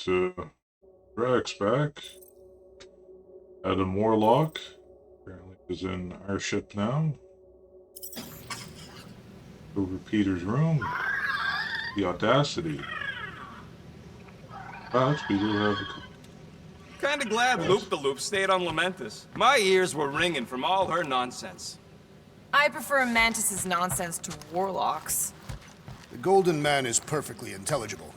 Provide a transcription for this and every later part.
Alright, Rex back. Adam Morlock. Apparently is in our ship now. Over Peter's room. The audacity. Perhaps we do have a Kinda glad yes. Loop-the-Loop stayed on Lamentus. My ears were ringing from all her nonsense. I prefer Mantis's nonsense to Warlock's. The Golden Man is perfectly intelligible.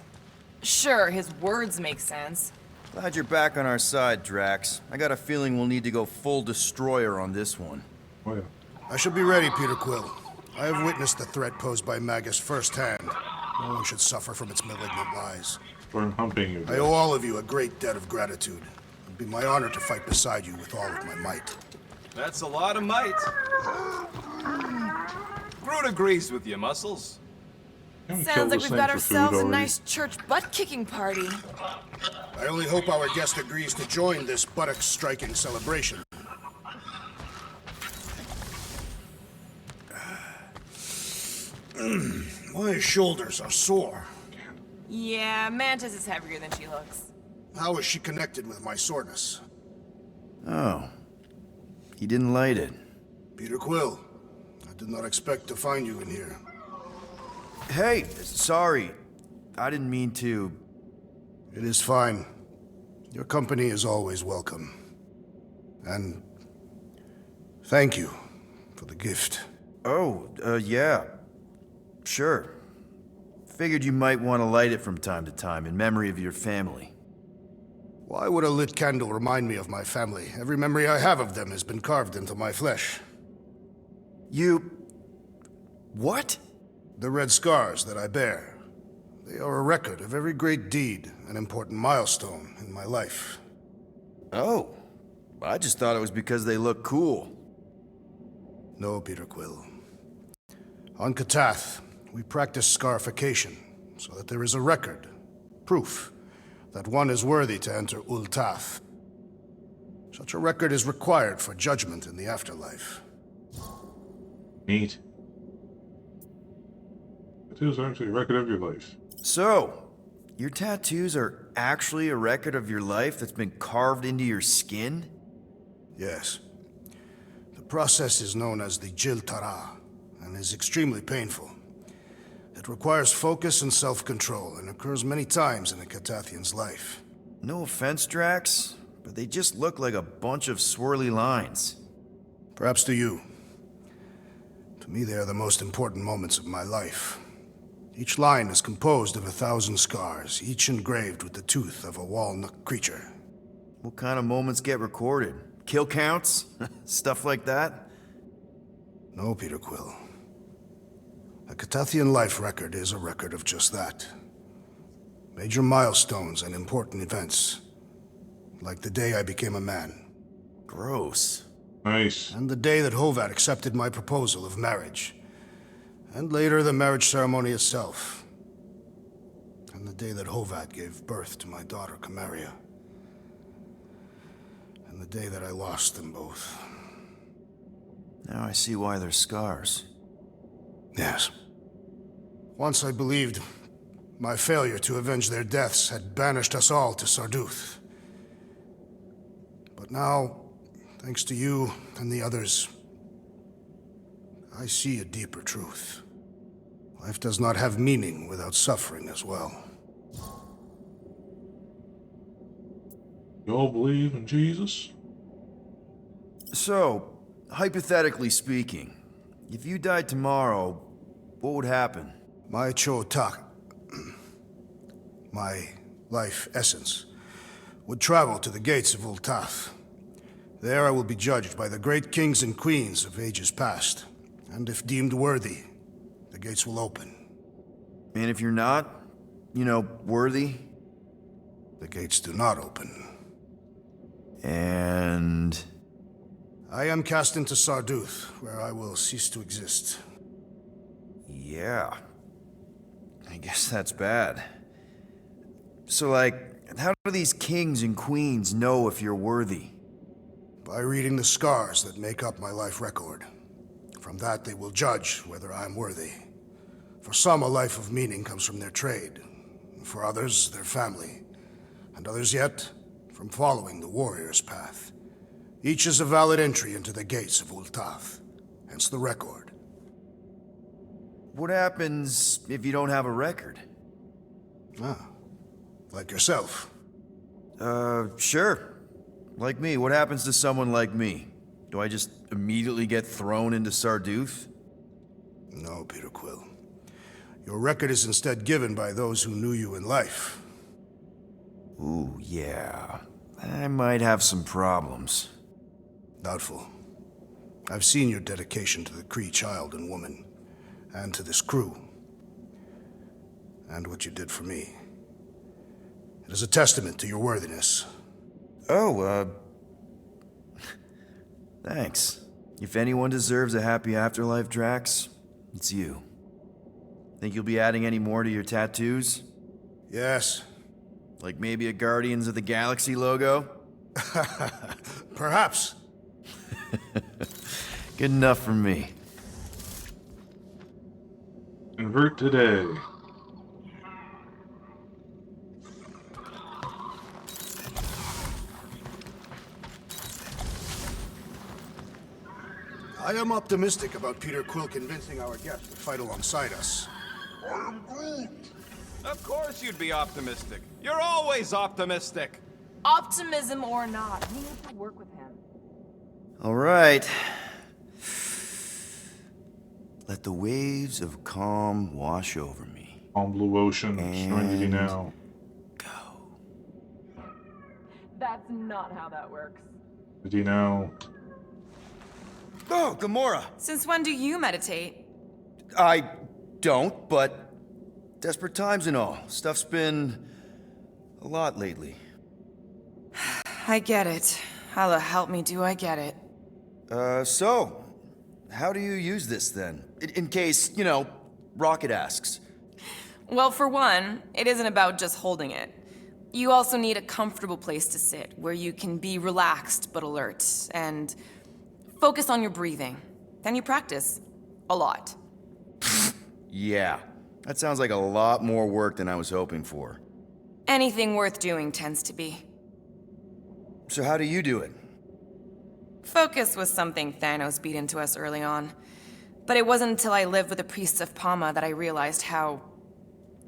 Sure, his words make sense. Glad you're back on our side, Drax. I got a feeling we'll need to go full destroyer on this one. Oh yeah. I shall be ready, Peter Quill. I have witnessed the threat posed by Magus firsthand. No one should suffer from its malignant lies. For I'm humping you. I owe all of you a great debt of gratitude. It would be my honor to fight beside you with all of my might. That's a lot of might. Groot agrees with you, Muscles. Can we kill Sounds like this we've thing got for food ourselves a already? nice church butt-kicking party. I only hope our guest agrees to join this buttock-striking celebration. My shoulders are sore. Yeah, Mantis is heavier than she looks. How is she connected with my soreness? Oh. He didn't light it. Peter Quill, I did not expect to find you in here. Hey, sorry. I didn't mean to. It is fine. Your company is always welcome. And thank you for the gift. Oh, yeah. Sure. Figured you might want to light it from time to time in memory of your family. Why would a lit candle remind me of my family? Every memory I have of them has been carved into my flesh. You... what? The red scars that I bear. They are a record of every great deed, an important milestone in my life. Oh. I just thought it was because they look cool. No, Peter Quill. On Katath, we practice scarification, so that there is a record, proof, that one is worthy to enter Ultath. Such a record is required for judgment in the afterlife. Neat. Tattoos are actually a record of your life. So, your tattoos are actually a record of your life that's been carved into your skin? Yes. The process is known as the Jil Tara, and is extremely painful. It requires focus and self-control, and occurs many times in a Katathian's life. No offense, Drax, but they just look like a bunch of swirly lines. Perhaps to you. To me, they are the most important moments of my life. Each line is composed of 1,000 scars, each engraved with the tooth of a walnut creature. What kind of moments get recorded? Kill counts? Stuff like that? No, Peter Quill. A Katathian life record is a record of just that. Major milestones and important events. Like the day I became a man. Gross. Nice. And the day that Hovat accepted my proposal of marriage. And later, the marriage ceremony itself. And the day that Hovat gave birth to my daughter, Camaria. And the day that I lost them both. Now I see why they're scars. Yes. Once I believed my failure to avenge their deaths had banished us all to Sarduth. But now, thanks to you and the others, I see a deeper truth. Life does not have meaning without suffering as well. You all believe in Jesus? So, hypothetically speaking, if you died tomorrow, what would happen? My Cho-Tak, my life essence, would travel to the gates of Ultath. There I will be judged by the great kings and queens of ages past. And if deemed worthy, the gates will open. And if you're not, worthy? The gates do not open. And... I am cast into Sarduth, where I will cease to exist. yeah. I guess that's bad. So, how do these kings and queens know if you're worthy? By reading the scars that make up my life record. From that, they will judge whether I am worthy. For some, a life of meaning comes from their trade. For others, their family. and others yet from following the warrior's path. Each is a valid entry into the gates of Ultath, hence the record. What happens if you don't have a record? Ah, like yourself. Sure. Like me, what happens to someone like me? Do I just immediately get thrown into Sarduth? No, Peter Quill. Your record is instead given by those who knew you in life. Ooh, yeah. I might have some problems. Doubtful. I've seen your dedication to the Kree child and woman, and to this crew. And what you did for me. It is a testament to your worthiness. Oh, thanks. If anyone deserves a happy afterlife, Drax, it's you. Think you'll be adding any more to your tattoos? Yes. Like maybe a Guardians of the Galaxy logo? Perhaps. Good enough for me. Convert today. I am optimistic about Peter Quill convincing our guest to fight alongside us. Of course you'd be optimistic. You're always optimistic. Optimism or not, we need to work with him. All right. Let the waves of calm wash over me. On Blue Ocean, join me now. Go. That's not how that works. Ready now. Oh, Gamora! Since when do you meditate? I don't, but desperate times and all. Stuff's been a lot lately. I get it. How the help me do I get it? So, how do you use this then? In case, Rocket asks. Well, for one, it isn't about just holding it. You also need a comfortable place to sit, where you can be relaxed but alert, and focus on your breathing. Then you practice. A lot. Yeah, that sounds like a lot more work than I was hoping for. Anything worth doing tends to be. So how do you do it? Focus was something Thanos beat into us early on. But it wasn't until I lived with the priests of Pama that I realized how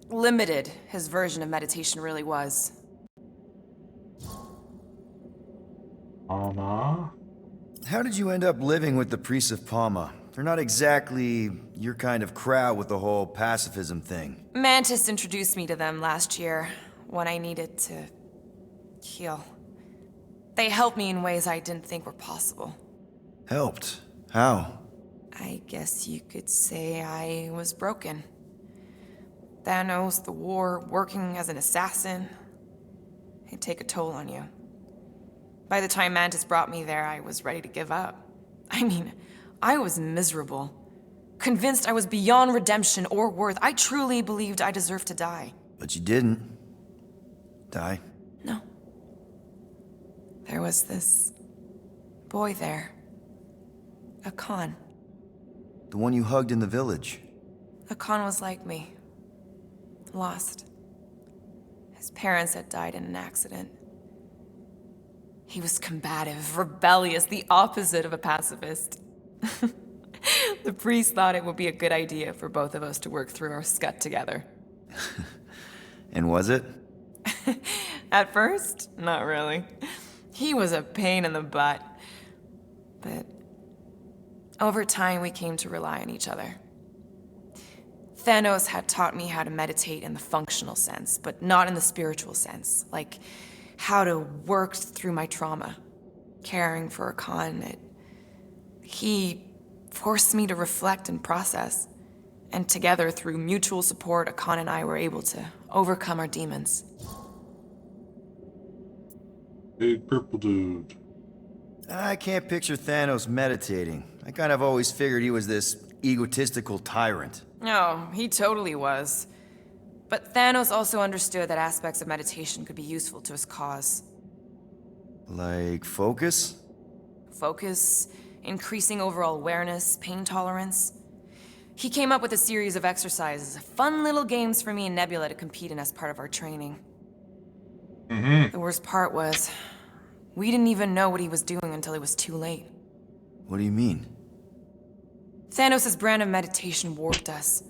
limited his version of meditation really was. Mama? How did you end up living with the priests of Pama? They're not exactly your kind of crowd with the whole pacifism thing. Mantis introduced me to them last year when I needed to heal. They helped me in ways I didn't think were possible. Helped? How? I guess you could say I was broken. Thanos, the war, working as an assassin. It'd take a toll on you. By the time Mantis brought me there, I was ready to give up. I mean, I was miserable. Convinced I was beyond redemption or worth. I truly believed I deserved to die. But you didn't. Die? No. There was this boy there. A Khan. The one you hugged in the village? A Khan was like me. Lost. His parents had died in an accident. He was combative, rebellious, the opposite of a pacifist. The priest thought it would be a good idea for both of us to work through our scut together. And was it? At first, not really. He was a pain in the butt. But over time, we came to rely on each other. Thanos had taught me how to meditate in the functional sense, but not in the spiritual sense. Like how to work through my trauma. Caring for a Khan, he forced me to reflect and process. And together, through mutual support, Khan and I were able to overcome our demons. Big purple dude. I can't picture Thanos meditating. I kind of always figured he was this egotistical tyrant. Oh, he totally was. But Thanos also understood that aspects of meditation could be useful to his cause. Like focus? Focus, increasing overall awareness, pain tolerance. He came up with a series of exercises, fun little games for me and Nebula to compete in as part of our training. Mm-hmm. The worst part was, we didn't even know what he was doing until it was too late. What do you mean? Thanos' brand of meditation warped us,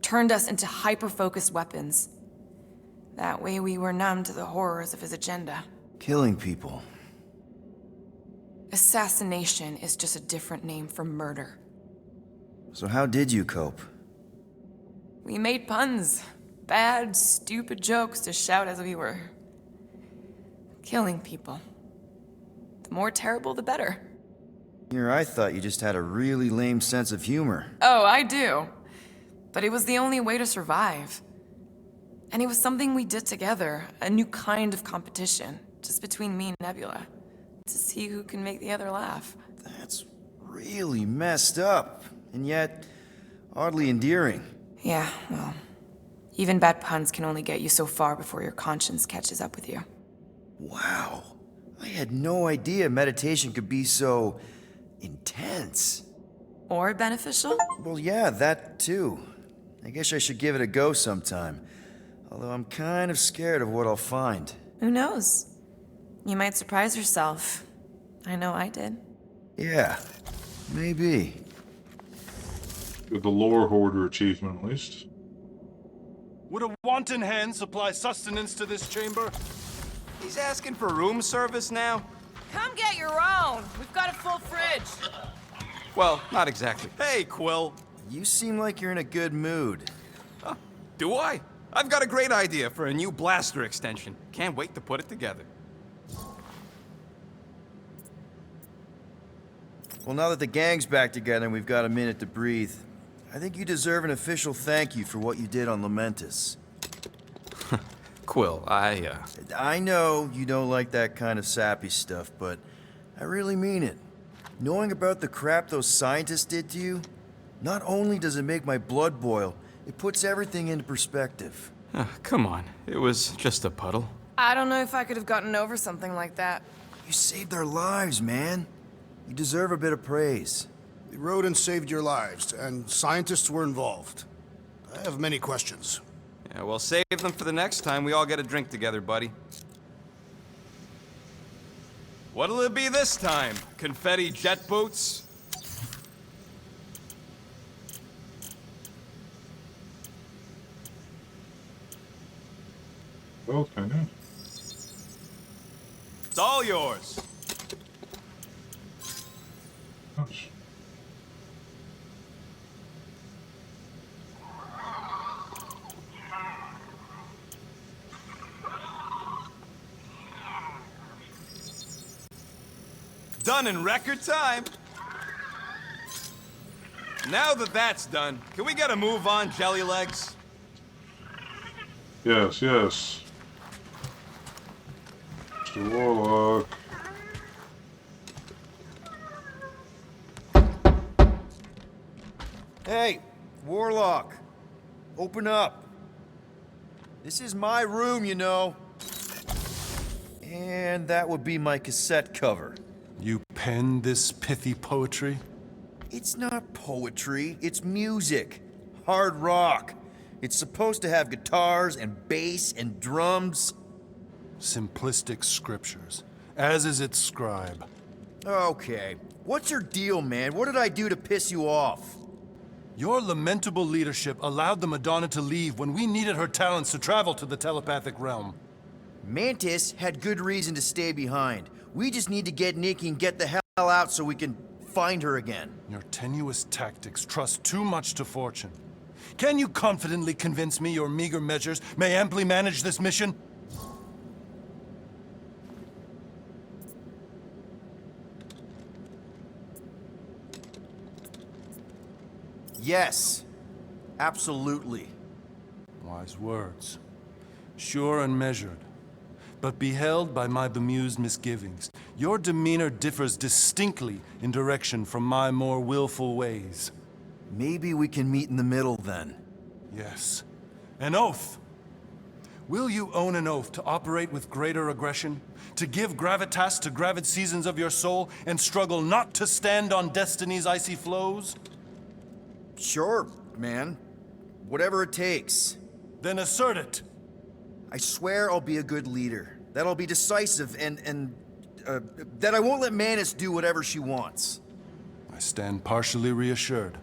turned us into hyper-focused weapons. That way we were numb to the horrors of his agenda. Killing people. Assassination is just a different name for murder. So how did you cope? We made puns. Bad, stupid jokes to shout as we were killing people. The more terrible, the better. Here, I thought you just had a really lame sense of humor. Oh, I do. But it was the only way to survive. And it was something we did together, a new kind of competition, just between me and Nebula, to see who can make the other laugh. That's really messed up, and yet oddly endearing. Yeah, well, even bad puns can only get you so far before your conscience catches up with you. Wow. I had no idea meditation could be so intense. Or beneficial? Well, yeah, that too. I guess I should give it a go sometime. Although I'm kind of scared of what I'll find. Who knows? You might surprise yourself. I know I did. Yeah, maybe. With the lore hoarder achievement, at least. Would a wanton hand supply sustenance to this chamber? He's asking for room service now? Come get your own. We've got a full fridge. Well, not exactly. Hey, Quill. You seem like you're in a good mood. Do I? I've got a great idea for a new blaster extension. Can't wait to put it together. Well, now that the gang's back together and we've got a minute to breathe, I think you deserve an official thank you for what you did on Lamentus. Quill, I know you don't like that kind of sappy stuff, but I really mean it. Knowing about the crap those scientists did to you, not only does it make my blood boil, it puts everything into perspective. come on. It was just a puddle. I don't know if I could have gotten over something like that. You saved our lives, man. You deserve a bit of praise. The rodents saved your lives, and scientists were involved. I have many questions. Yeah, well, save them for the next time we all get a drink together, buddy. What'll it be this time? Confetti jet boots? Well, kind of. It's all yours. Gosh. Done in record time. Now that that's done, can we get a move on, Jelly Legs? Yes, yes. Mr. Warlock. Hey, Warlock. Open up. This is my room, you know. And that would be my cassette cover. You penned this pithy poetry? It's not poetry, it's music. Hard rock. It's supposed to have guitars and bass and drums. Simplistic scriptures, as is its scribe. Okay. What's your deal, man? What did I do to piss you off? Your lamentable leadership allowed the Madonna to leave when we needed her talents to travel to the telepathic realm. Mantis had good reason to stay behind. We just need to get Nikki and get the hell out so we can find her again. Your tenuous tactics trust too much to fortune. Can you confidently convince me your meager measures may amply manage this mission? Yes. Absolutely. Wise words. Sure and measured. But beheld by my bemused misgivings, your demeanor differs distinctly in direction from my more willful ways. Maybe we can meet in the middle then. Yes. An oath. Will you own an oath to operate with greater aggression? To give gravitas to gravid seasons of your soul and struggle not to stand on destiny's icy flows? Sure, man. Whatever it takes. Then assert it. I swear I'll be a good leader. That'll be decisive and that I won't let Manus do whatever she wants. I stand partially reassured.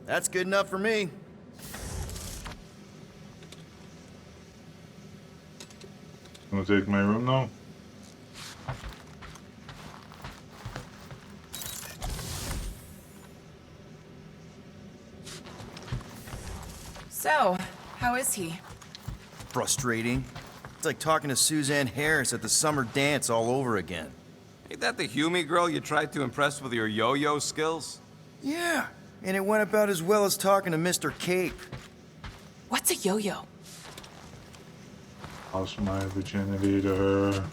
That's good enough for me. Gonna take my room now? So, how is he? Frustrating. It's like talking to Suzanne Harris at the summer dance all over again. Ain't that the Hume girl you tried to impress with your yo-yo skills? Yeah, and it went about as well as talking to Mr. Cape. What's a yo-yo? Lost my virginity to her.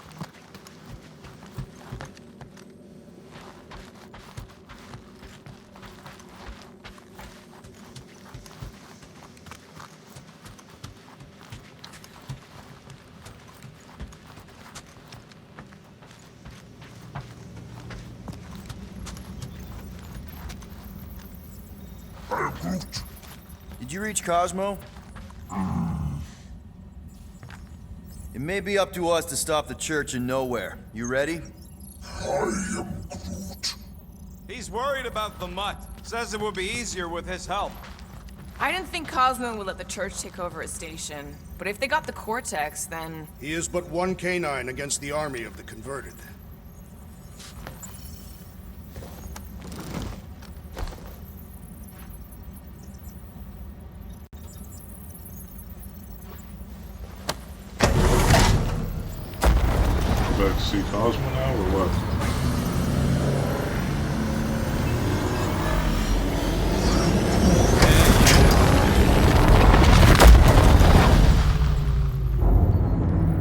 Did you reach Cosmo? It may be up to us to stop the church in Knowhere. You ready? He's worried about the mutt. Says it would be easier with his help. I didn't think Cosmo would let the church take over his station. But if they got the Cortex, then... He is but one canine against the army of the converted. Back to see Cosmo now, or what?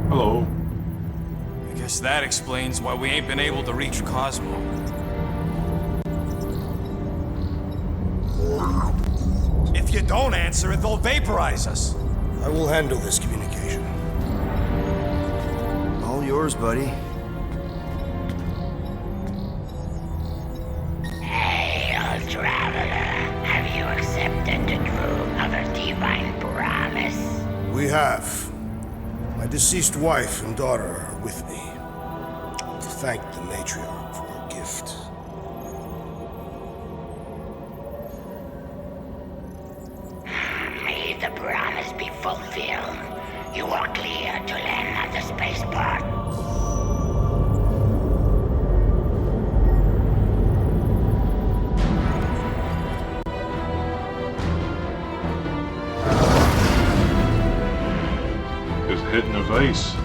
Hello. I guess that explains why we ain't been able to reach Cosmo. If you don't answer it, they'll vaporize us. I will handle this communication. All yours, buddy. Hail, traveler. Have you accepted the truth of a divine promise? We have. My deceased wife and daughter are with me. To thank the matriarch for her gift. May the promise be fulfilled. You are clear to land at the spaceport. Just hitting a vase.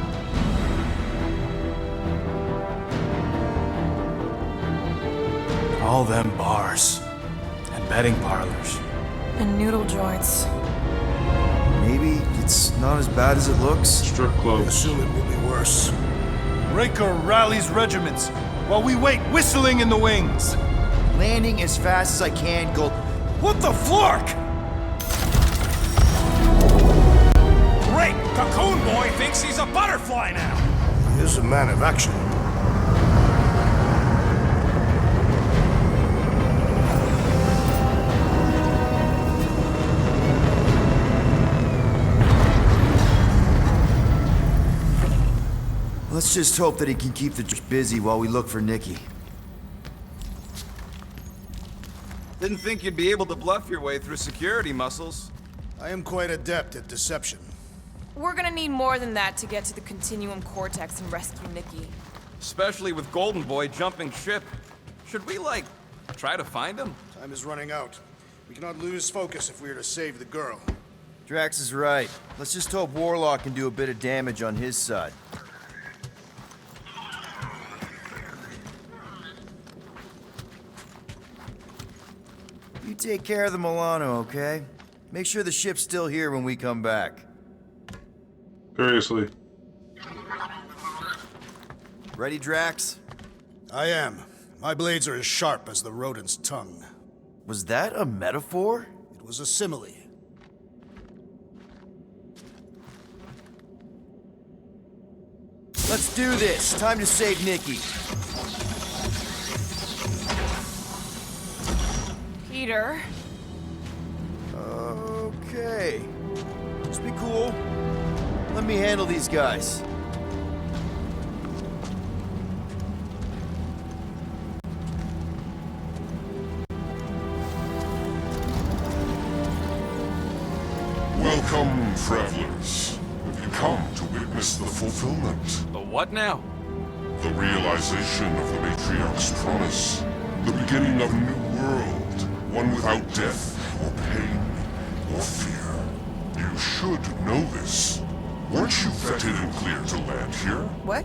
All them bars and betting parlors. And noodle joints. Maybe it's not as bad as it looks. Strip I clubs. assume it will be worse. Raker rallies regiments while we wait whistling in the wings. Landing as fast as I can, Gold. What the flark? Great! Cocoon Boy thinks he's a butterfly now! He is a man of action. Let's just hope that he can keep the church busy while we look for Nikki. Didn't think you'd be able to bluff your way through security muscles. I am quite adept at deception. We're gonna need more than that to get to the Continuum Cortex and rescue Nikki. Especially with Golden Boy jumping ship. Should we, like, try to find him? Time is running out. We cannot lose focus if we are to save the girl. Drax is right. Let's just hope Warlock can do a bit of damage on his side. You take care of the Milano, okay? Make sure the ship's still here when we come back. Seriously. Ready, Drax? I am. My blades are as sharp as the rodent's tongue. Was that a metaphor? It was a simile. Let's do this. Time to save Nikki. Peter. Okay. Just be cool. Let me handle these guys. Welcome, travelers. Have you come to witness the fulfillment? The what now? The realization of the Matriarch's promise. The beginning of a new world. One without death, or pain, or fear. You should know this. Weren't you vetted and cleared to land here? What?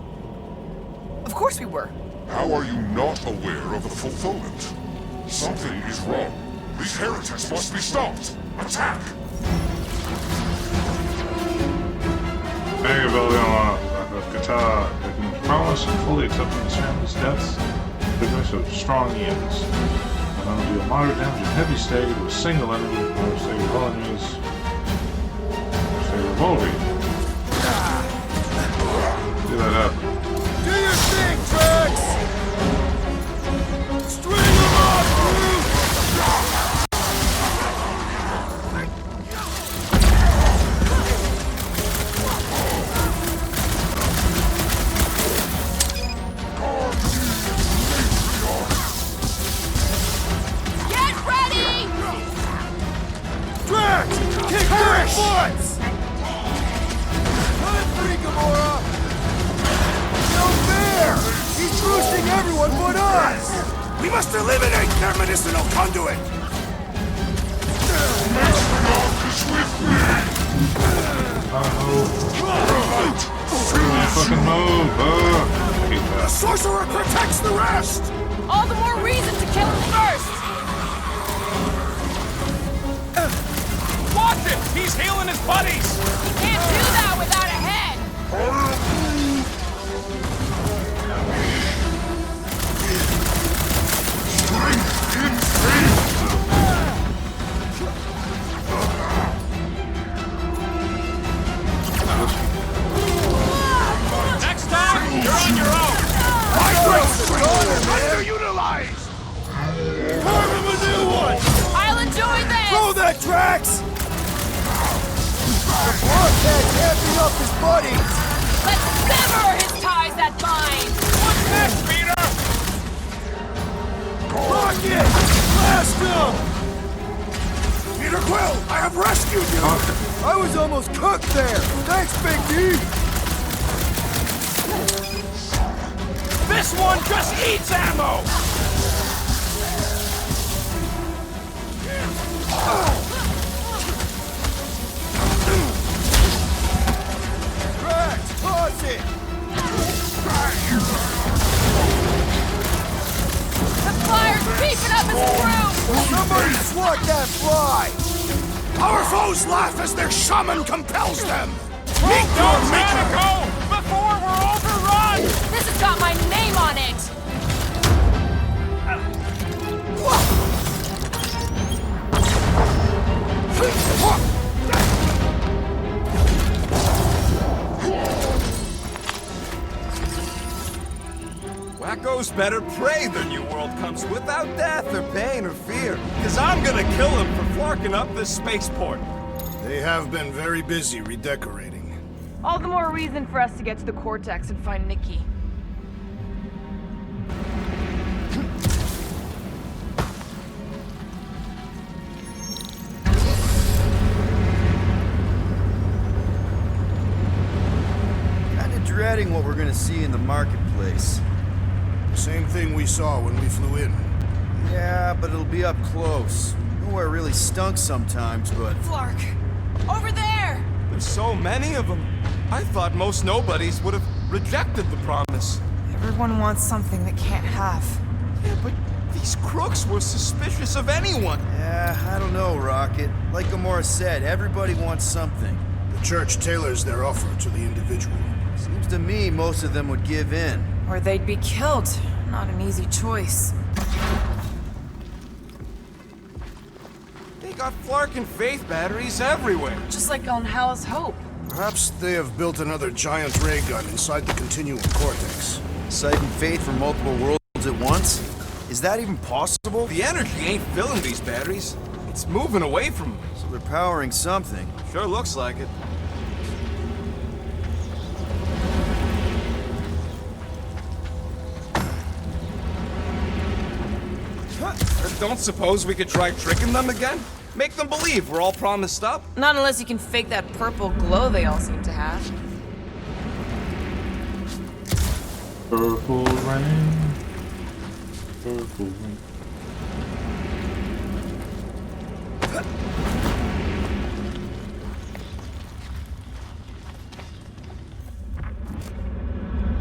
Of course we were. How are you not aware of the fulfillment? Something is wrong. These heretics must be stopped. Attack! Megabellion of Qatar, taking his promise and fully accepting his family's deaths, goodness of strong eons. And I will deal moderate damage and heavy stay to a single enemy, or stay all enemies. Stay revolving. See that happen. Do your thing, Trax! String them up, dude! Get ready! Trax! Kick their butts! Let free, Gamora! No fair! He's roosting everyone but us! We must eliminate their medicinal conduit! Fucking move! I hate The that. sorcerer protects the rest! All the more reason to kill him first! Watch him! He's healing his buddies! You can't do that without a head! Next time, you're on your own! Underutilized! Carve him a new one! I'll enjoy this! Throw that, Trax! The blockhead can't beat up his buddies! Let's sever his ties that bind! What's next, Peter? Rocket! Blast him! Peter Quill, I have rescued you! I was almost cooked there! Thanks, Big D! This one just eats ammo! Trax, toss it! The flyer's creeping up his room! Somebody swat that fly! Our foes laugh as their shaman compels them! Meet Don't your let maker! it go before we're overrun! This has got my name on it! Wackos better pray the new world comes without death or pain or fear, because I'm gonna kill him for flarking up this spaceport. They have been very busy redecorating. All the more reason for us to get to the Cortex and find Nikki. Kinda dreading what we're gonna see in the marketplace. Same thing we saw when we flew in. Yeah, but it'll be up close. Nowhere really stunk sometimes, but... Flark! Over there! There's so many of them. I thought most nobodies would have rejected the promise. Everyone wants something they can't have. Yeah, but these crooks were suspicious of anyone. Yeah, I don't know, Rocket. Like Gamora said, everybody wants something. The church tailors their offer to the individual. Seems to me most of them would give in. Or they'd be killed. Not an easy choice. They got Flark and Faith batteries everywhere. Just like on Hal's Hope. Perhaps they have built another giant ray gun inside the Continuum Cortex. Sighting Faith from multiple worlds at once? Is that even possible? The energy ain't filling these batteries. It's moving away from them. So they're powering something. Sure looks like it. Don't suppose we could try tricking them again? Make them believe we're all promised up? Not unless you can fake that purple glow they all seem to have. Purple rain. Purple rain.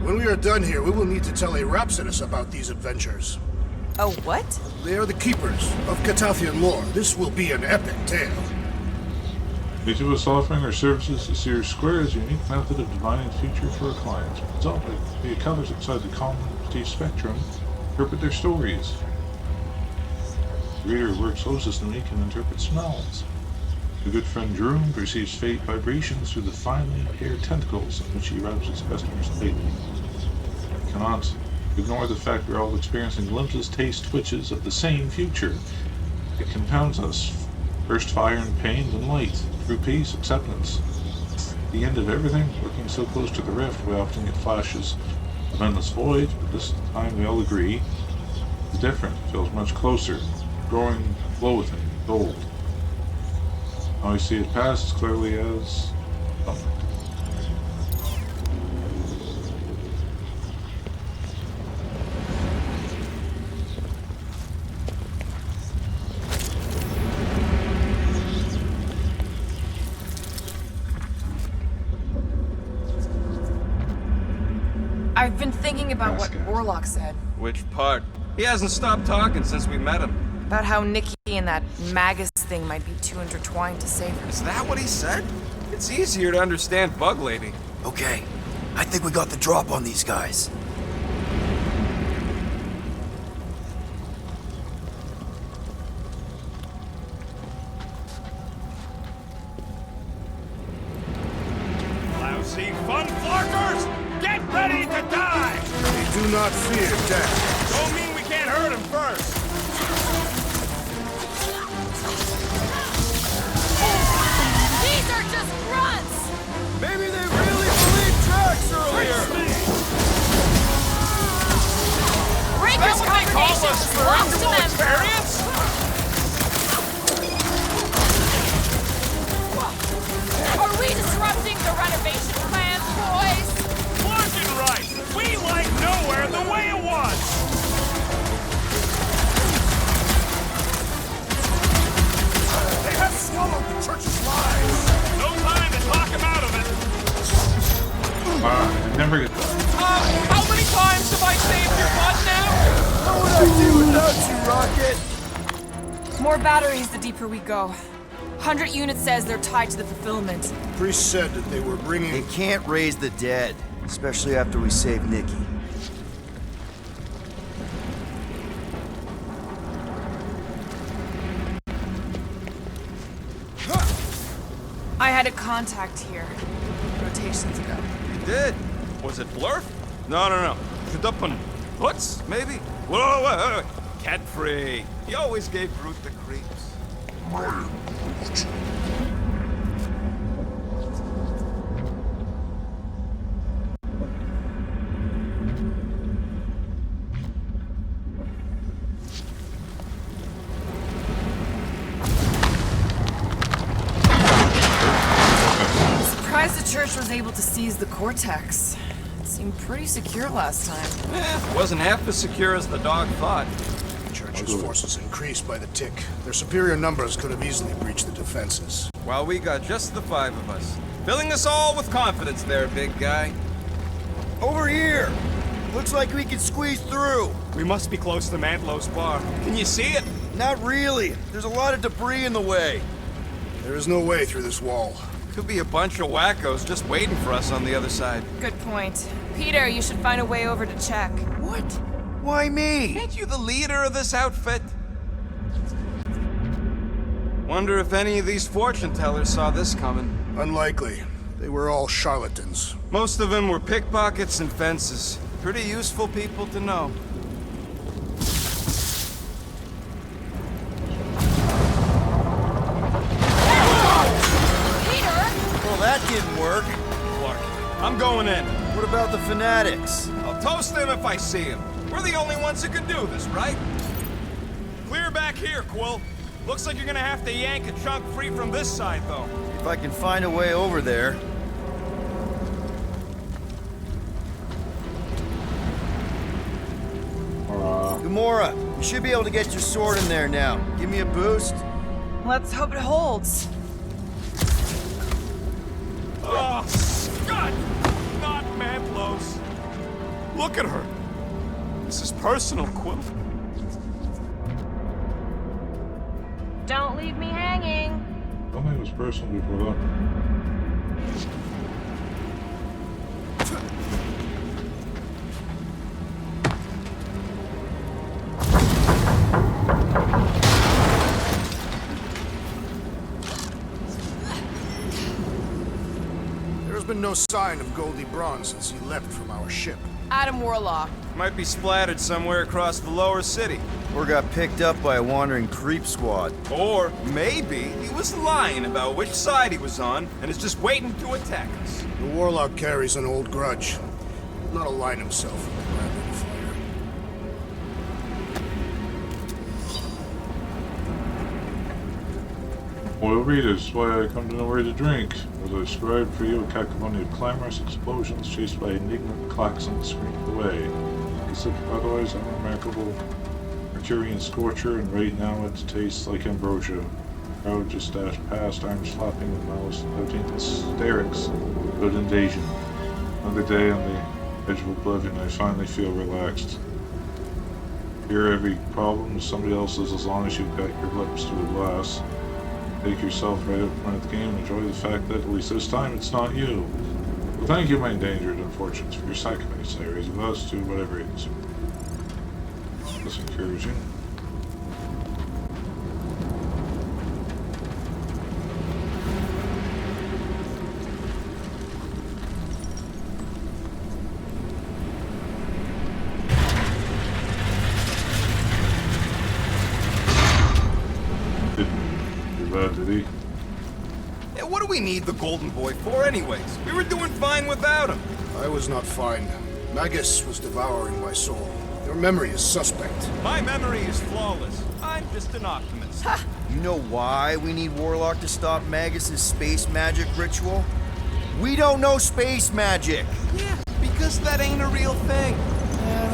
When we are done here, we will need to tell a Rhapsodus about these adventures. Oh, what? They are the keepers of Catathian lore. This will be an epic tale. Each of us offering our services to Sears Square's unique method of divining the future for our clients. Result via colors outside the common prestige spectrum interpret their stories. The reader who works closest to me can interpret smells. The good friend Drew perceives fate vibrations through the finely haired tentacles in which he rubs his customers lately. I cannot ignore the fact we're all experiencing glimpses, taste, twitches of the same future. It compounds us. First fire and pain, then light. Through peace, acceptance. At the end of everything, looking so close to the rift, we often get flashes of endless void, but this time we all agree it's different. It feels much closer, growing loathing, gold. How I see it pass as clearly as thunder. I've been thinking about what Warlock said. Which part? He hasn't stopped talking since we met him. About how Nikki and that Magus thing might be too intertwined to save her. Is that what he said? It's easier to understand Bug Lady. Okay, I think we got the drop on these guys. Lousy fun flarkers! Get ready to die! We do not fear death. Don't mean we can't hurt him first. These are just grunts! Maybe they really believed tracks earlier! Breaker's congregation is lost to them! Experience? Are we disrupting the renovation plans, boys? Fucking right! We like Knowhere the way it was! They have swallowed the church's lies! No time to talk him out of it! I never get that. How many times have I saved your butt now? What would I do without you, Rocket? More batteries the deeper we go. 100 units says they're tied to the fulfillment. Priest said that they were They bringing... can't raise the dead, especially after we save Nikki. I had a contact here rotations ago. You did? Was it Blurf? No. Shadupun. Hoots, maybe? Whoa. Cat free. He always gave Groot the creeps. Surprised the church was able to seize the Cortex. It seemed pretty secure last time. Wasn't half as secure as the dog thought. The church's forces increased by the tick. Their superior numbers could have easily breached the defenses. While we got just the 5 of us. Filling us all with confidence there, big guy. Over here! Looks like we can squeeze through. We must be close to Mantlow's bar. Can you see it? Not really. There's a lot of debris in the way. There is no way through this wall. Could be a bunch of wackos just waiting for us on the other side. Good point. Peter, you should find a way over to check. What? Why me? Ain't you the leader of this outfit? Wonder if any of these fortune tellers saw this coming. Unlikely. They were all charlatans. Most of them were pickpockets and fences. Pretty useful people to know. I'm going in. What about the fanatics? I'll toast them if I see them. We're the only ones who can do this, right? Clear back here, Quill. Looks like you're gonna have to yank a chunk free from this side, though. If I can find a way over there. Gamora, you should be able to get your sword in there now. Give me a boost. Let's hope it holds. Oh, Scott! Not Mantlos. Look at her. This is personal, Quill. Don't leave me hanging. I don't think it was personal before that. There's been no sign of Goldie Braun since he left from our ship. Adam Warlock. Might be splattered somewhere across the lower city. Or got picked up by a wandering creep squad. Or maybe he was lying about which side he was on and is just waiting to attack us. The Warlock carries an old grudge. He'll not align himself with the gravity fire. Oil readers, why I come to Knowhere to drink. As I scribed for you, a cacophony of clamorous explosions chased by enigmatic klaxons screamed away. Except otherwise unremarkable Mercurian scorcher, and right now it tastes like ambrosia. The crowd just dashed past, arms flapping and mouths pouting hysterics. Good invasion. Another day on the edge of oblivion, I finally feel relaxed. Here every problem is somebody else's as long as you've got your lips to a glass. Take yourself right up front of the game and enjoy the fact that at least this time it's not you. Well, thank you, my endangered unfortunates, for your sacrifice. I raise a glass to whatever it is. That's encouraging. Did he? Yeah, what do we need the Golden Boy for anyways? We were doing fine without him. I was not fine. Magus was devouring my soul. Your memory is suspect. My memory is flawless. I'm just an optimist. You know why we need Warlock to stop Magus' space magic ritual? We don't know space magic! Yeah, because that ain't a real thing.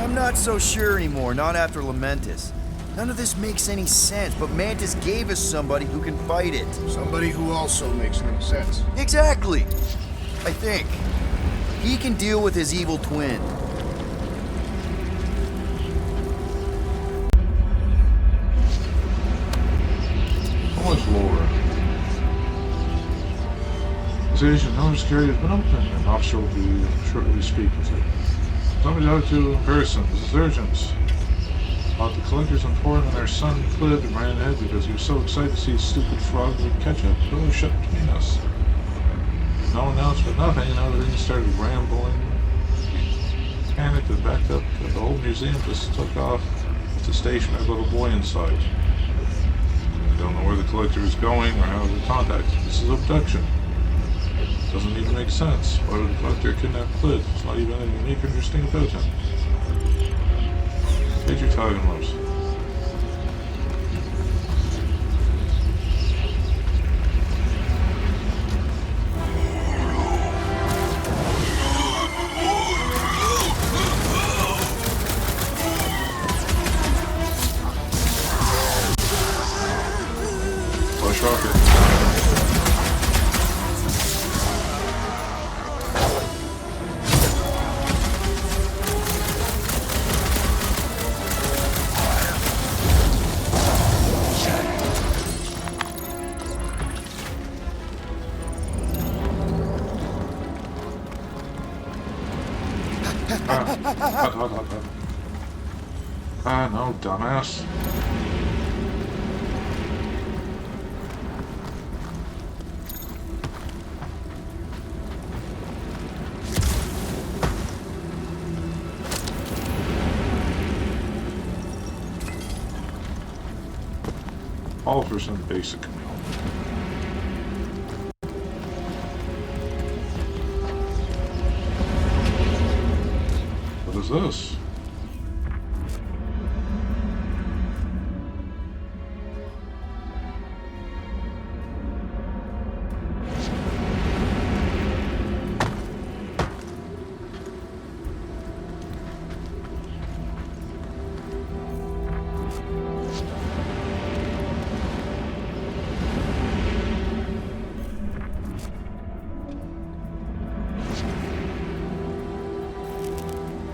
I'm not so sure anymore, not after Lamentus. None of this makes any sense, but Mantis gave us somebody who can fight it. Somebody who also makes no sense. Exactly! I think. He can deal with his evil twin. How much lower? This Asian notice carrier has been open. An officer will be shortly speak with you. Somebody out to in person. This is urgent. The collectors informed when their son fled and ran ahead because he was so excited to see his stupid frog would catch up. The door shut between us. No announcement, nothing, and now everything started rambling. Panicked and backed up. The whole museum just took off to station a little boy inside. I don't know where the collector is going or how to contact him. This is abduction. Doesn't even make sense. Why would the collector kidnap Clid? It's not even anything unique or interesting about him. Get your talking about. Flash rocket. No, dumbass. All for some basic command. is this?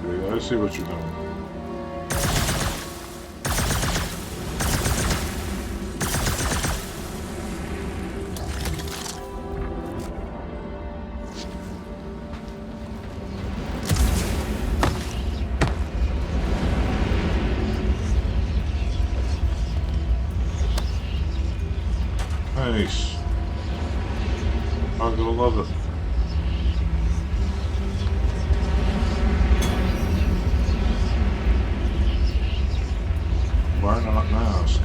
Okay, I see what you're doing. Nice. I'm gonna love it. Why not mask?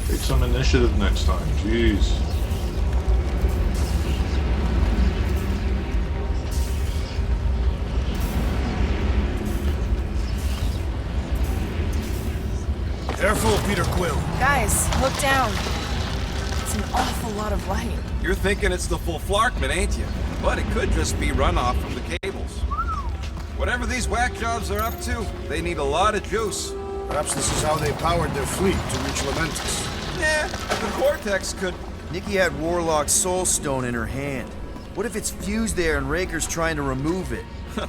Take some initiative next time, jeez. Careful, Peter Quill. Guys, look down. It's an awful lot of light. You're thinking it's the full Flarkman, ain't you? But it could just be runoff from the cables. Whatever these whack jobs are up to, they need a lot of juice. Perhaps this is how they powered their fleet to reach Lamentus. Yeah, the Cortex could... Nikki had Warlock's Soul Stone in her hand. What if it's fused there and Raker's trying to remove it?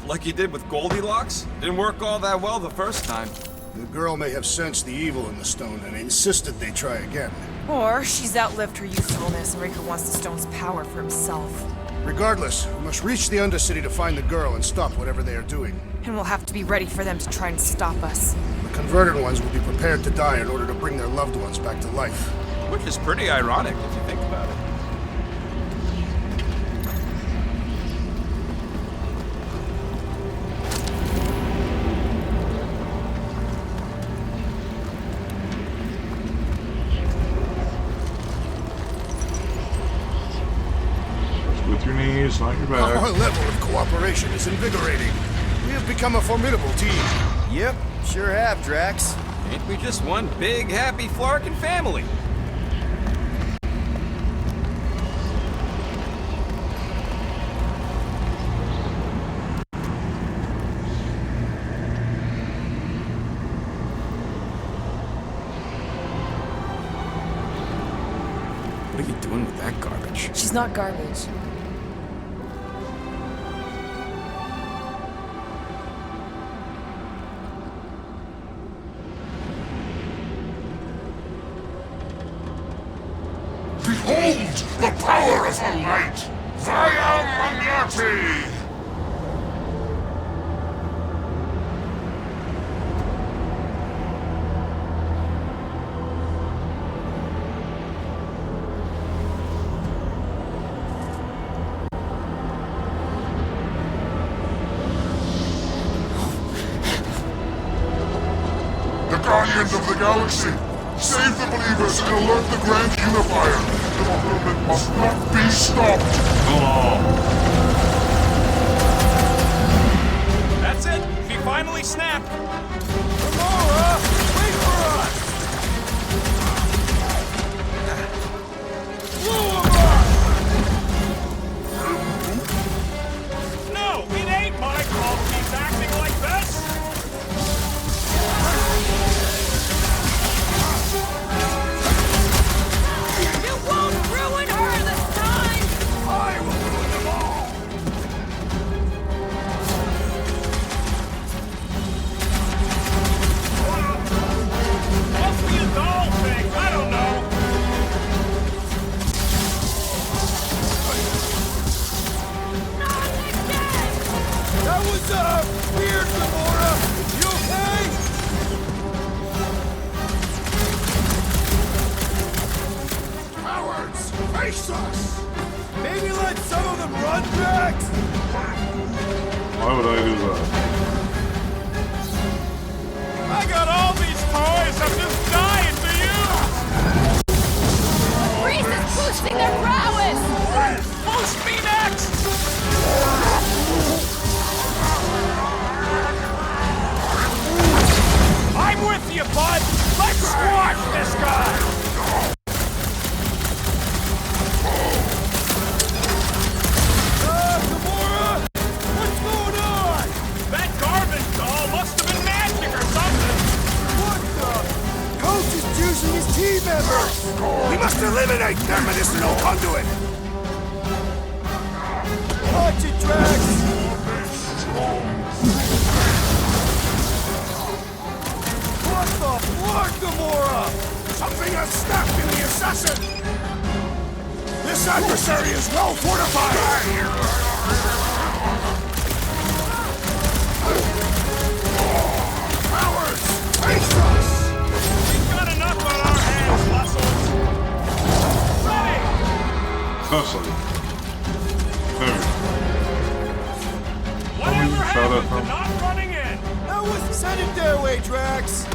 like you did with Goldilocks? Didn't work all that well the first time. The girl may have sensed the evil in the stone and insisted they try again. Or she's outlived her usefulness and Riker wants the stone's power for himself. Regardless, we must reach the Undercity to find the girl and stop whatever they are doing. And we'll have to be ready for them to try and stop us. The converted ones will be prepared to die in order to bring their loved ones back to life. Which is pretty ironic if you think about it. With your knees, not your back. Our level of cooperation is invigorating. We have become a formidable team. Yep, sure have, Drax. Ain't we just one big, happy Flarkin family? What are you doing with that garbage? She's not garbage. Behold the power of the light! Via Magnati! The Guardians of the Galaxy! Save the believers and alert the Grand Unifier! The movement must not be stopped! That's it! She finally snapped! Gamora! Wait for us! No, it ain't my fault he's acting like this! You won't ruin her this time! I will ruin them all! Must be a doll thing, I don't know! Not again! That was, weird, Gamora! You okay? Cowards, face us! Maybe let some of them run, Drax? Why would I do that? team members! We must eliminate their medicinal conduit! Watch it, Drax! What the fuck, Gamora? Something has snapped in the assassin! This adversary is well fortified! Powers, face us! We've got enough on our hands, muscles. Ready! Hustling. There. Whatever shot happened at to them. not running in? That was send it their way, Drax!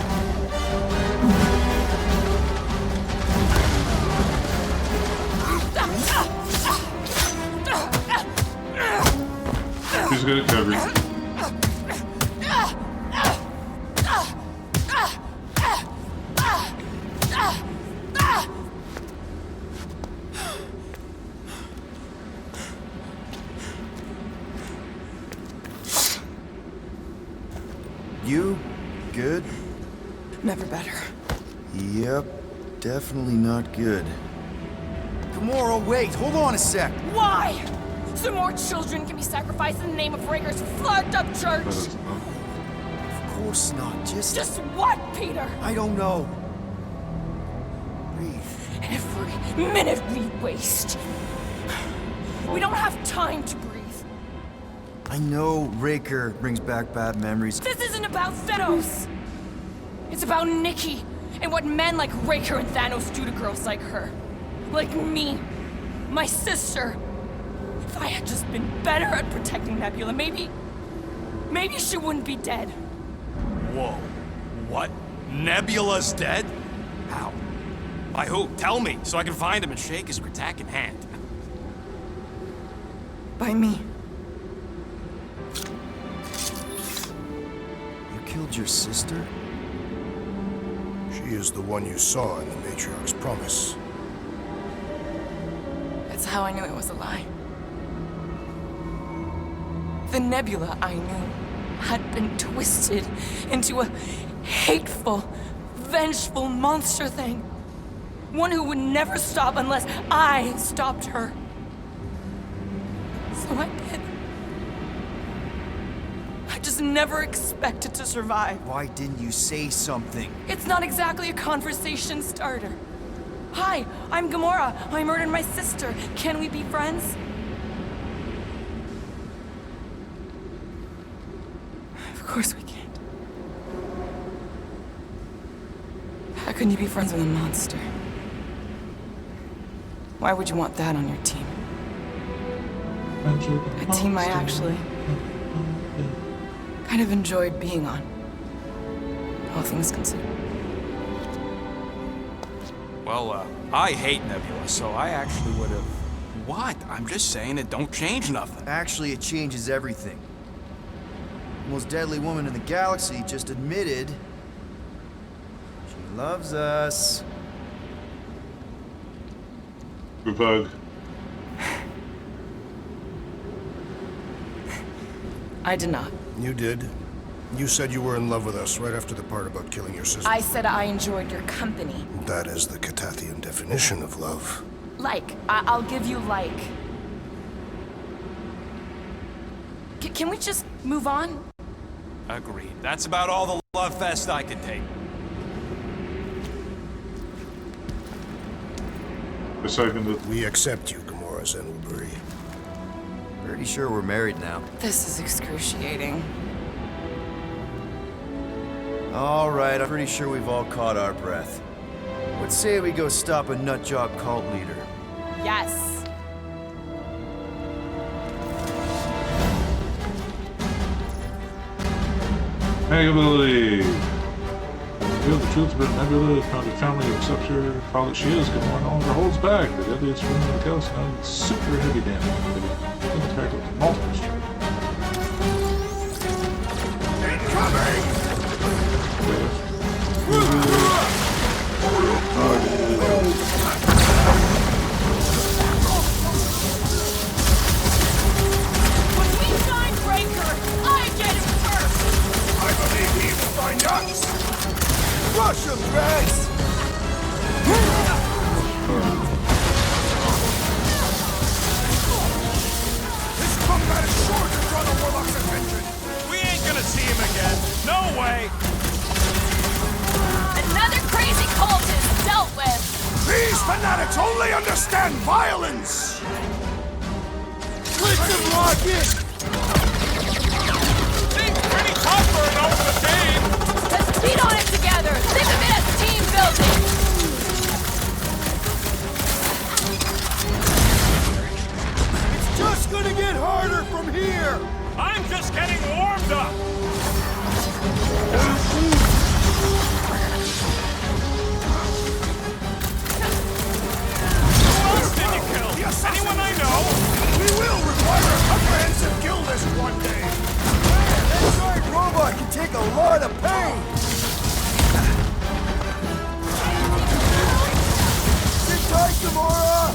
He's got it covered. You good? Never better. Yep, definitely not good. Gamora, wait, hold on a sec. Why? So more children can be sacrificed in the name of Raker's flagged up church? Of course not, Just what, Peter? I don't know. Breathe. Every minute we waste. We don't have time to breathe. I know Raker brings back bad memories. This isn't about Thanos. It's about Nikki and what men like Raker and Thanos do to girls like her. Like me. My sister. If I had just been better at protecting Nebula, maybe she wouldn't be dead. Whoa. What? Nebula's dead? How? By who? Tell me, so I can find him and shake his Kratak in hand. By me. You killed your sister? She is the one you saw in the Matriarch's promise. That's how I knew it was a lie. The Nebula I knew had been twisted into a hateful, vengeful monster thing. One who would never stop unless I stopped her. So I did. I just never expected to survive. Why didn't you say something? It's not exactly a conversation starter. Hi, I'm Gamora. I murdered my sister. Can we be friends? Of course we can't. How can you be friends with a monster? Why would you want that on your team? A team I actually kind of enjoyed being on. All things considered. Well, I hate Nebula, so I actually would have... What? I'm just saying it don't change nothing. Actually, it changes everything. The most deadly woman in the galaxy just admitted she loves us. Good bug. I did not. You did. You said you were in love with us right after the part about killing your sister. I said I enjoyed your company. That is the Catathian definition of love. Like, I'll give you like. Can we just move on? Agreed. That's about all the love fest I could take. I seconded. We accept you, Gamora Zenwalbury. Pretty sure we're married now. This is excruciating. All right, I'm pretty sure we've all caught our breath. Let's say we go stop a nutjob cult leader. Yes. Mega ability! Reveal the truth about Nebula, found a family who accepts her for all that she is, Gamora no longer holds back. The deadliest woman in the galaxy now needs super heavy damage. They can attack with multiple strikes. When we find Raker, I get it first! I believe he will find us! Rush him, Drax! fanatics only understand violence! Blitz and rocket! Seems pretty tough for an open team. Let's beat on it together! Think of it as team building! It's just gonna get harder from here! I'm just getting warmed up. Who else did you kill? Anyone I know? We will require a comprehensive kill list one day! That giant robot can take a lot of pain! Sit tight, Gamora!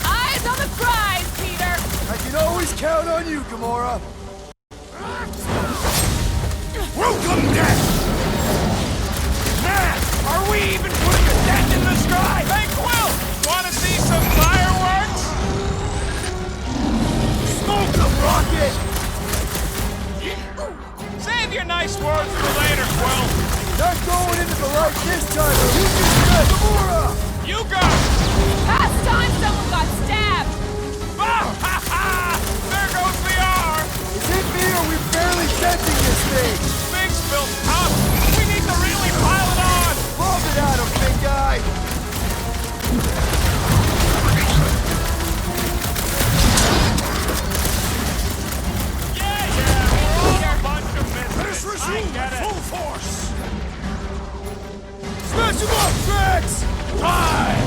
Eyes on the prize, Peter! I can always count on you, Gamora! Welcome, death! Man, are we even putting a dent in the sky? Hey, Quill! Wanna see some fireworks? Smoke them, Rocket! Save your nice words for later, Quill. Not going into the light this time, or you can get Gamora! You go! Past time someone got stabbed! Ah, ha, ha! There goes the R! Is it me or we barely sensing this thing? Things built tough. We need to really pile it on! Lob it at him, big guy! Yeah, we're all a bunch of Let us misfits. I resume get at it. full force! Smash him up, Drax! Aye!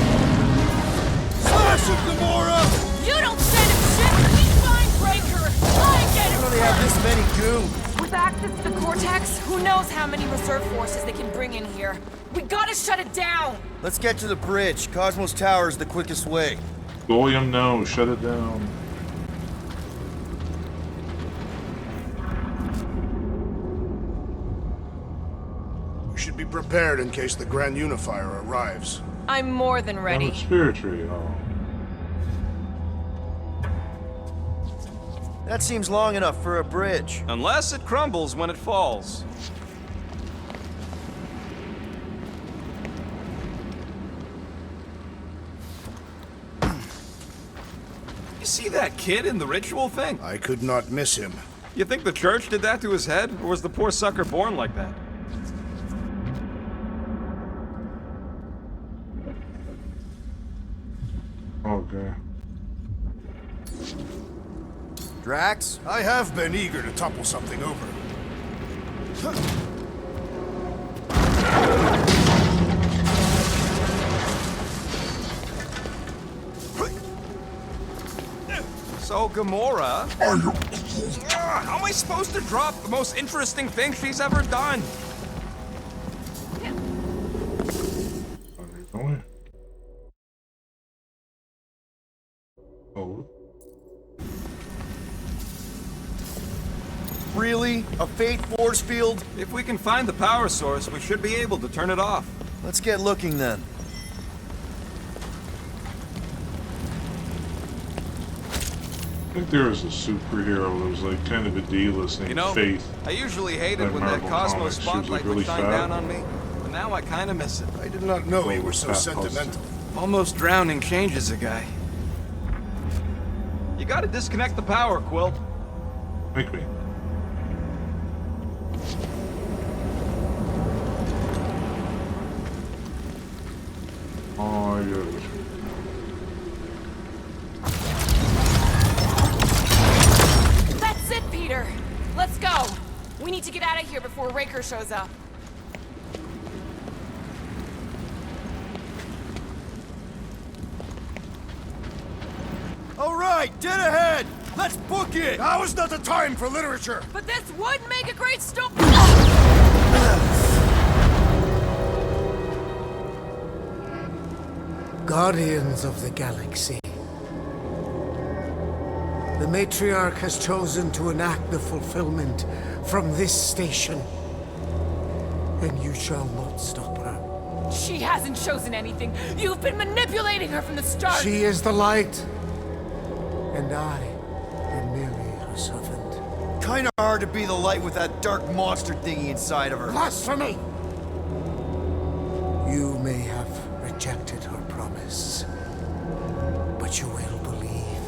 Smash him, Gamora! You don't stand a shit! We find Breaker! I get How it! do they have this many goons? With access to the Cortex, who knows how many reserve forces they can bring in here. We gotta shut it down! Let's get to the bridge. Cosmos Tower is the quickest way. Goyim, no, shut it down. We should be prepared in case the Grand Unifier arrives. I'm more than ready. Spirit tree, oh. That seems long enough for a bridge. Unless it crumbles when it falls. You see that kid in the ritual thing? I could not miss him. You think the church did that to his head, or was the poor sucker born like that? Okay. Drax? I have been eager to topple something over. So, Gamora... How am I supposed to drop the most interesting thing she's ever done? Going. Oh. Really? A fate force field? If we can find the power source, we should be able to turn it off. Let's get looking then. I think there was a superhero that was like kind of a D-list named You know, Faith. I usually hated That when that Marvel Cosmos comics, she was, like, spotlight really would shine fat. down on me, but now I kind of miss it. I did not know you Oh, were so fat sentimental. Almost drowning changes a guy. You gotta disconnect the power, Quill. Make me. Oh, yeah. That's it, Peter! Let's go! We need to get out of here before Raker shows up. All right, dead ahead! Let's book it! Now is not the time for literature! But this would make a great story. Guardians of the Galaxy. The Matriarch has chosen to enact the fulfillment from this station. And you shall not stop her. She hasn't chosen anything. You've been manipulating her from the start. She is the light. And I am merely her servant. Kinda hard to be the light with that dark monster thingy inside of her. Blasphemy! You may have rejected her promise, but you will believe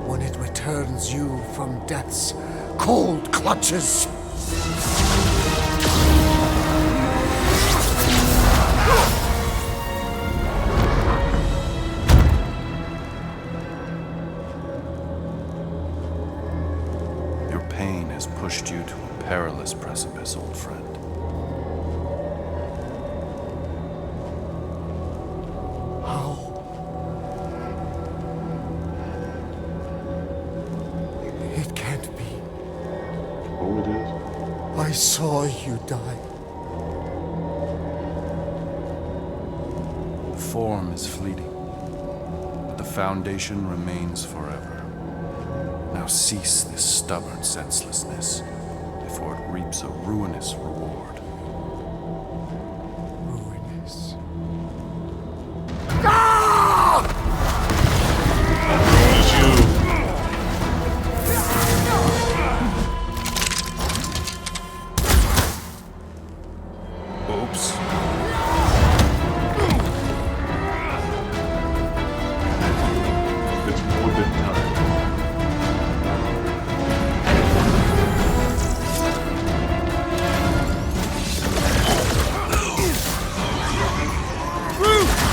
when it returns you from death's cold clutches. Your pain has pushed you to a perilous precipice, old friend. How? It can't be. Oh, it is? I saw you die. The form is fleeting, but the foundation remains forever. Now cease this stubborn senselessness, before it reaps a ruinous reward. Ruinous. It's you. Oops. It's more than time.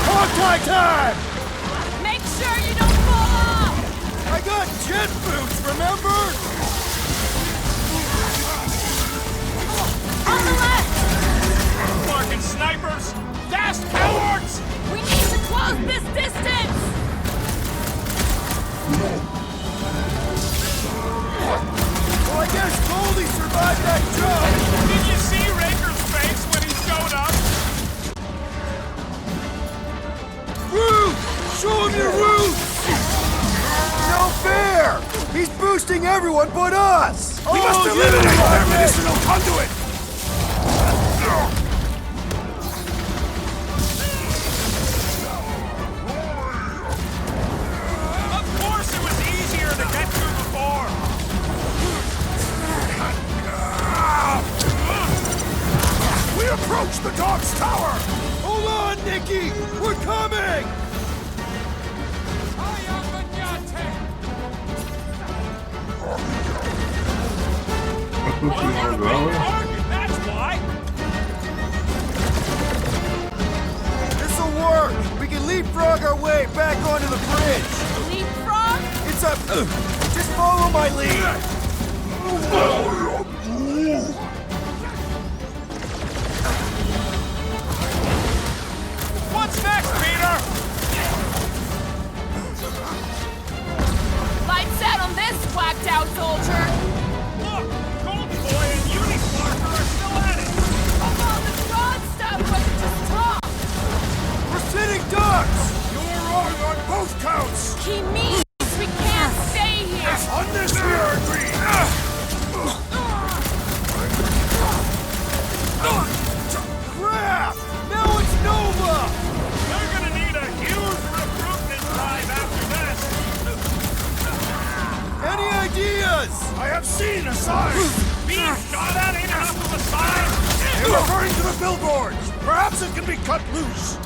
Contact time! Make sure you don't fall off! I got jet boots, remember? On the left! Fucking snipers! Fast cowards! We need to close this distance! Well, I guess Goldie survived that jump! Did you see Raker's face when he showed up? Roots! Show him your roots! No fair! He's boosting everyone but us! We must eliminate their medicinal conduit! Of course it was easier to get to before! We approach the dog's tower! Hold on, Nikki! We're coming! That's why! This'll work! We can leapfrog our way back onto the bridge! Leapfrog? It's a... just follow my lead! What's next, Peter? Lights out on this whacked out soldier! Look! Goldie Boy and Unisparker are still at it! Oh, the broad stuff wasn't just talk! We're sitting ducks! You're wrong on both counts! He means we can't stay here! On this we are agreed! Crap! Now it's Nova! They're gonna need a huge recruitment drive after this! Any ideas? I have seen a sign! Being shot at ain't enough of a sign! They're referring to the billboards! Perhaps it can be cut loose!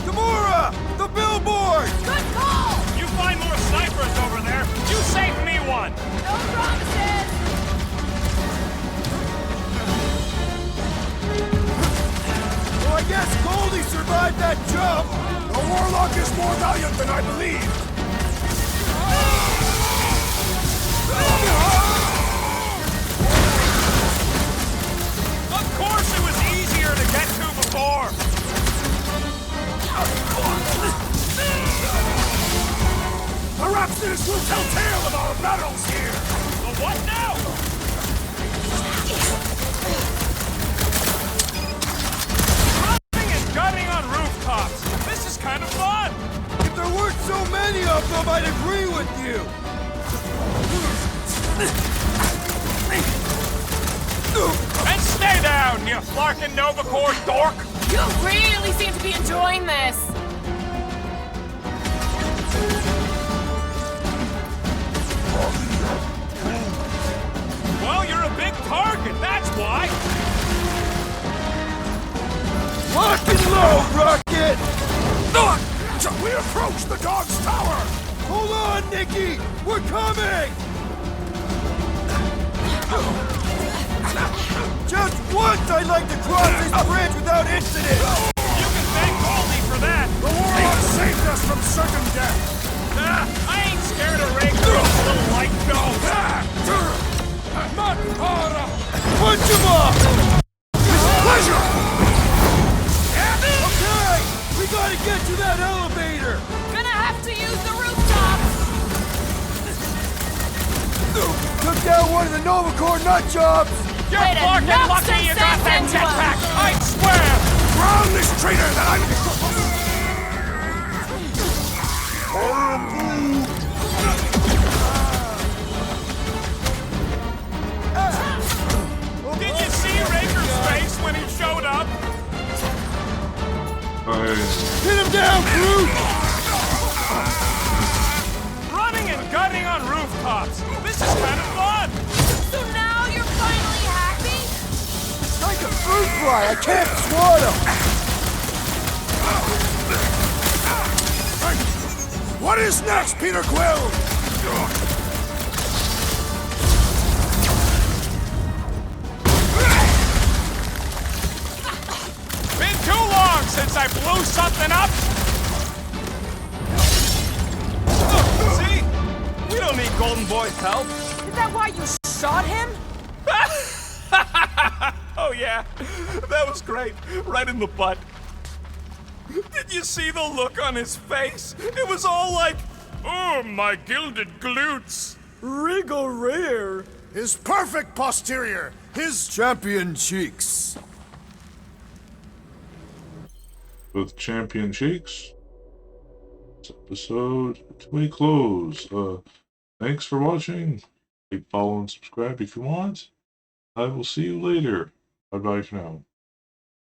Gamora! The billboard! Good call! You find more snipers over there, you save me one! No promises! Well, I guess Goldie survived that jump! The Warlock is more valiant than I believed! Of course it was easier to get to before! Perhaps this will tell tale of our battles here! But what now? Running and gunning on rooftops! This is kind of fun! If there weren't so many of them, I'd agree with you! And stay down, you flarkin' Nova Corps dork! You really seem to be enjoying this! Well, you're a big target, that's why! Lock and load, approach the dog's tower! Hold on, Nikki! We're coming! Just once I'd like to cross this bridge without incident! You can thank Goldie for that! The warlock saved us from certain death! I ain't scared of Raker's little light show! Punch him off! Pleasure! Okay! We gotta get to that elevator! Gonna have to use the rooftops! Took down one of the Novacore nut jobs! You're Way to fucking knock lucky some you got sense that into jetpack! him. I swear! Drown this traitor that I'm... Did you see Raker's face when he showed up? Hit him down, Groot! Running and gunning on rooftops! This is kind of fun! So now you're finally happy? Like a fruit fly, I can't swat him! What is next, Peter Quill? Been too long since I blew something up! See? We don't need Golden Boy's help. Is that why you shot him? Oh yeah, that was great. Right in the butt. Did you see the look on his face? It was all like, oh, my gilded glutes. Wriggle rear! His perfect posterior! His... Champion cheeks! With champion cheeks. This episode to a close. Thanks for watching. Like, follow, and subscribe if you want. I will see you later. Bye bye for now.